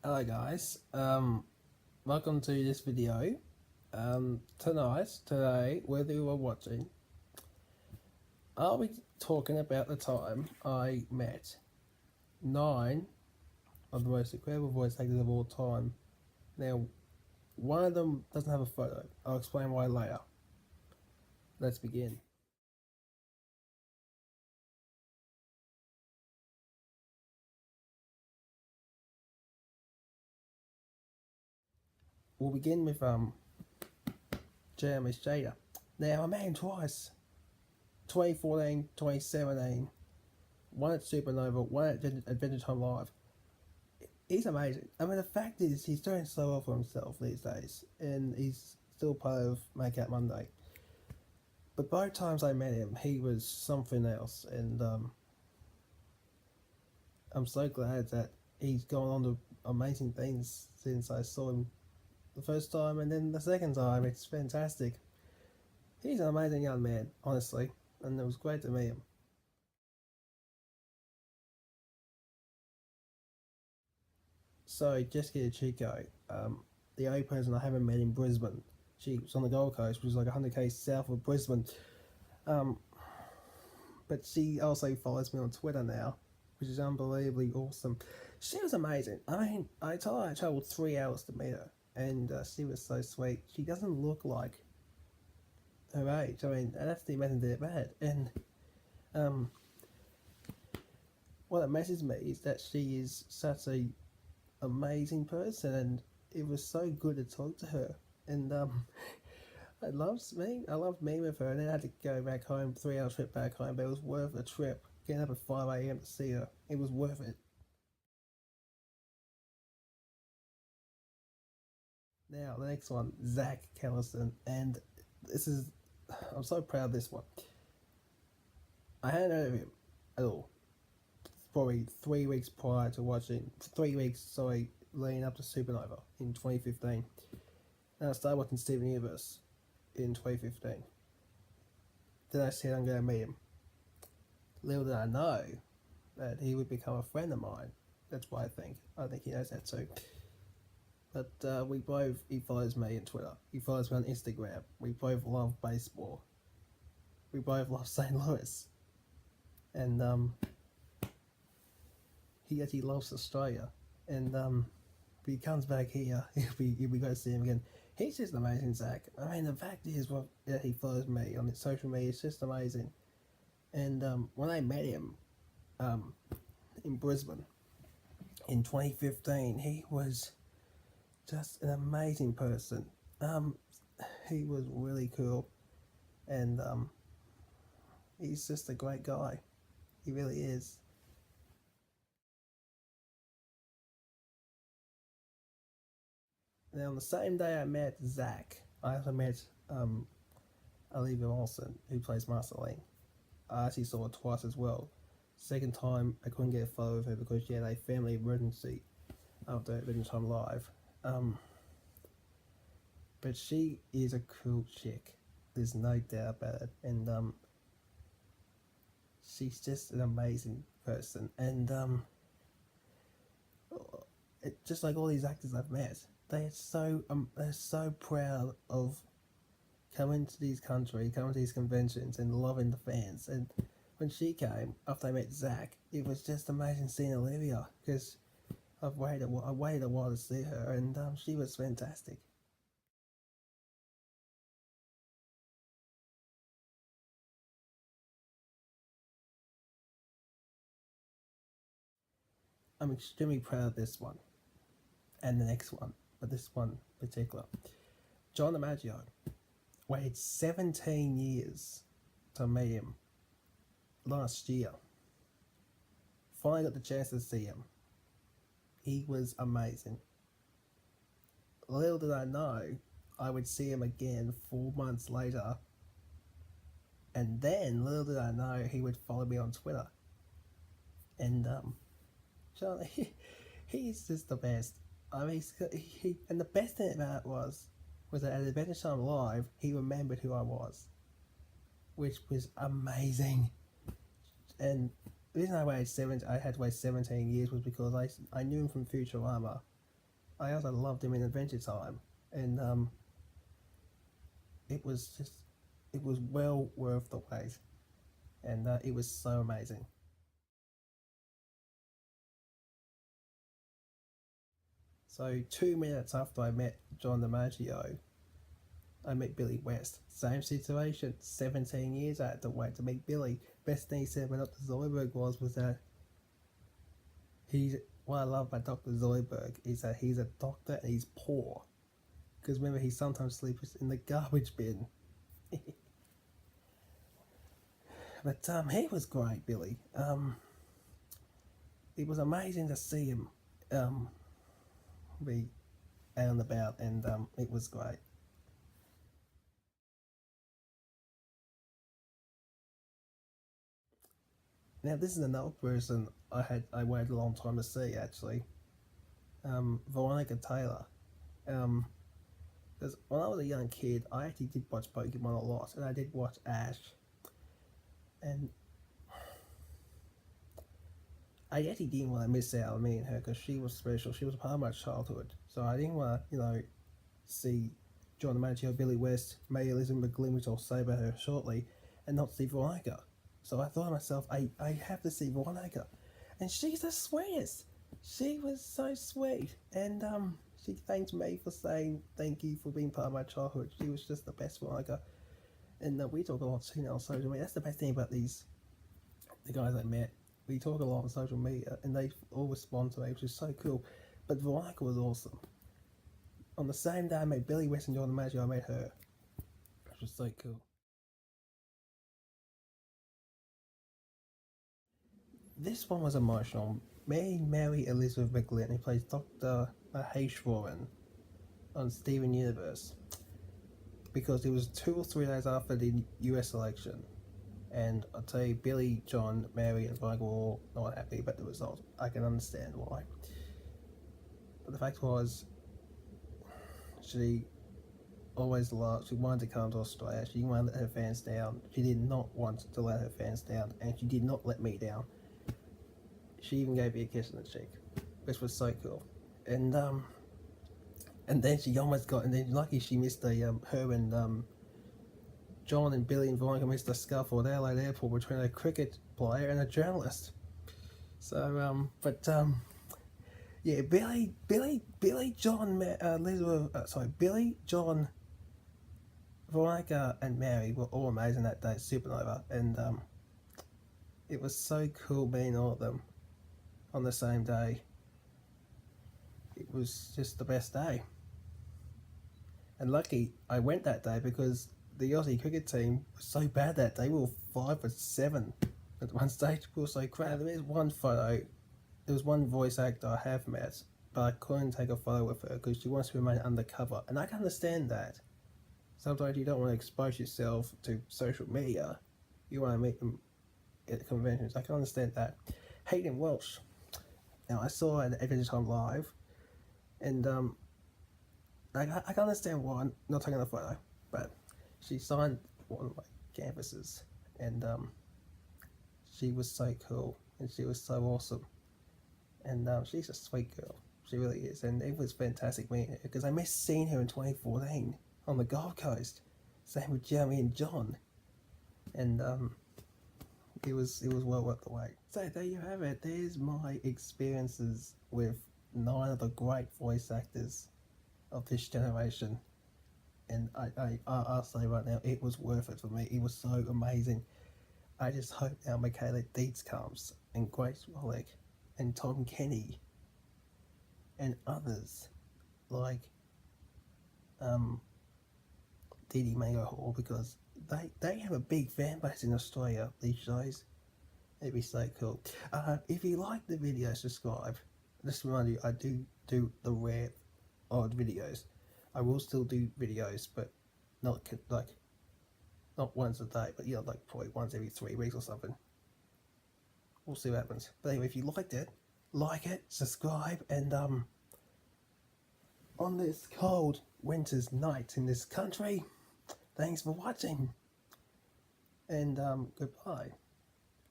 Hello guys, welcome to this video. Today, whether you are watching, I'll be talking about the time I met 9 of the most incredible voice actors of all time. Now, one of them doesn't have a photo. I'll explain why later. Let's begin. We'll begin with Jeremy Sita. Now, I met him twice. 2014, 2017. One at Supernova, one at Adventure Time Live. He's amazing. I mean, the fact is, he's doing so well for himself these days, and he's still part of Make Out Monday. But both times I met him, he was something else, and I'm so glad that he's gone on to amazing things since I saw him the first time, and then the second time. It's fantastic. He's an amazing young man, honestly, and it was great to meet him. So, Jessica Chico, the only person I haven't met in Brisbane. She was on the Gold Coast, which is like 100k south of Brisbane. But she also follows me on Twitter now, which is unbelievably awesome. She was amazing. I mean, I told her I travelled 3 hours to meet her, and she was so sweet. She doesn't look like her age. I mean, that's the amazing thing about it. And what amazes me is that she is such a amazing person, and it was so good to talk to her. And I loved meeting with her, and then I had to go back home, 3 hour trip back home, but it was worth the trip. Getting up at 5 a.m. to see her, it was worth it. Now the next one, Zack Kellison, and I'm so proud of this one. I hadn't heard of him at all. Probably 3 weeks prior to watching, 3 weeks, sorry, leading up to Supernova in 2015. And I started watching Steven Universe in 2015. Then I said I'm going to meet him. Little did I know that he would become a friend of mine. That's what I think. I think he knows that too. But he follows me on Twitter. He follows me on Instagram. We both love baseball. We both love St. Louis. And he actually loves Australia. And if he comes back here, he'll be great to see him again. He's just amazing, Zach. I mean, the fact is that he follows me on social media. It's just amazing. And when I met him in Brisbane in 2015, he was just an amazing person. He was really cool, and he's just a great guy. He really is. Now, on the same day I met Zach, I also met Dawson, who plays Marceline. I actually saw her twice as well. Second time, I couldn't get a photo of her because she had a family emergency after Adventure Time Live. But she is a cool chick. There's no doubt about it. And she's just an amazing person. And just like all these actors I've met, they're so proud of coming to these countries, coming to these conventions, and loving the fans. And when she came after I met Zach, it was just amazing seeing Olivia because I waited a while to see her, and she was fantastic. I'm extremely proud of this one and the next one, but this one in particular. John DiMaggio waited 17 years to meet him last year. Finally got the chance to see him. He was amazing. Little did I know I would see him again 4 months later. And then little did I know he would follow me on Twitter. And John, he's just the best. I mean, and the best thing about it was that at Adventure Time Live, he remembered who I was, which was amazing. And the reason I had to wait 17 years was because I knew him from Futurama, I also loved him in Adventure Time, and it was just, it was well worth the wait, and it was so amazing. So 2 minutes after I met John DiMaggio, I met Billy West. Same situation. 17 years I had to wait to meet Billy. Best thing he said about Dr. Zoidberg was that he's, what I love about Dr. Zoidberg is that he's a doctor and he's poor. Because remember, he sometimes sleeps in the garbage bin. But he was great, Billy. It was amazing to see him be out and about, and it was great. Now this is another person I waited a long time to see actually. Veronica Taylor. Because when I was a young kid, I actually did watch Pokemon a lot, and I did watch Ash, and I actually didn't want to miss out on meeting her because she was special. She was a part of my childhood, so I didn't want to, see John DiMaggio, Billy West, May Elizabeth McGlynn, which I'll say about her shortly, and not see Veronica. So I thought to myself, I have to see Veronica, and she's the sweetest. She was so sweet, and she thanked me for saying thank you for being part of my childhood. She was just the best Veronica, and we talk a lot too now on social media. That's the best thing about the guys I met. We talk a lot on social media, and they all respond to me, which is so cool. But Veronica was awesome. On the same day I met Billy West and John DiMaggio, I met her, which was so cool. This one was emotional. Me, Mary Elizabeth McGlynn, who plays Dr. Mahesh Warren on Steven Universe, because it was 2 or 3 days after the US election, and I'll tell you, Billy, John, Mary, and Veronica were all not happy about the result. I can understand why. But the fact was, she always loved, she wanted to come to Australia. She didn't want to let her fans down. She did not want to let her fans down, and she did not let me down. She even gave me a kiss on the cheek, which was so cool. And then she almost got, and then lucky she missed her and John and Billy and Veronica missed a scuffle at Adelaide Airport between a cricket player and a journalist. So, yeah, Billy, John, Billy, John, Veronica, and Mary were all amazing that day, Supernova, and it was so cool meeting all of them on the same day. It was just the best day. And lucky I went that day because the Aussie cricket team was so bad that day. We were 5 for 7 at one stage. We were so crap. There is one photo. There was one voice actor I have met, but I couldn't take a photo with her because she wants to remain undercover. And I can understand that. Sometimes you don't want to expose yourself to social media. You want to meet them at conventions. I can understand that. Hayden Welsh. Now I saw her at Adventure Time Live, and I can understand why I'm not taking a photo, but she signed one of my canvases, and she was so cool, and she was so awesome, and she's a sweet girl. She really is, and it was fantastic meeting her because I missed seeing her in 2014 on the Gold Coast. Same with Jeremy and John, and it was well worth the wait. So there you have it. There's my experiences with 9 of the great voice actors of this generation, and I'll say right now, it was worth it for me. It was so amazing. I just hope now Michaela Dietz comes, and Grace Rollick, and Tom Kenny, and others like Didi Mango Hall, because they have a big fan base in Australia, these shows. It'd be so cool. If you like the video, subscribe. Just remind you, I do the rare odd videos. I will still do videos, but not once a day, but like probably once every 3 weeks or something. We'll see what happens. But anyway, if you liked it, like it, subscribe, and on this cold winter's night in this country, thanks for watching, and goodbye.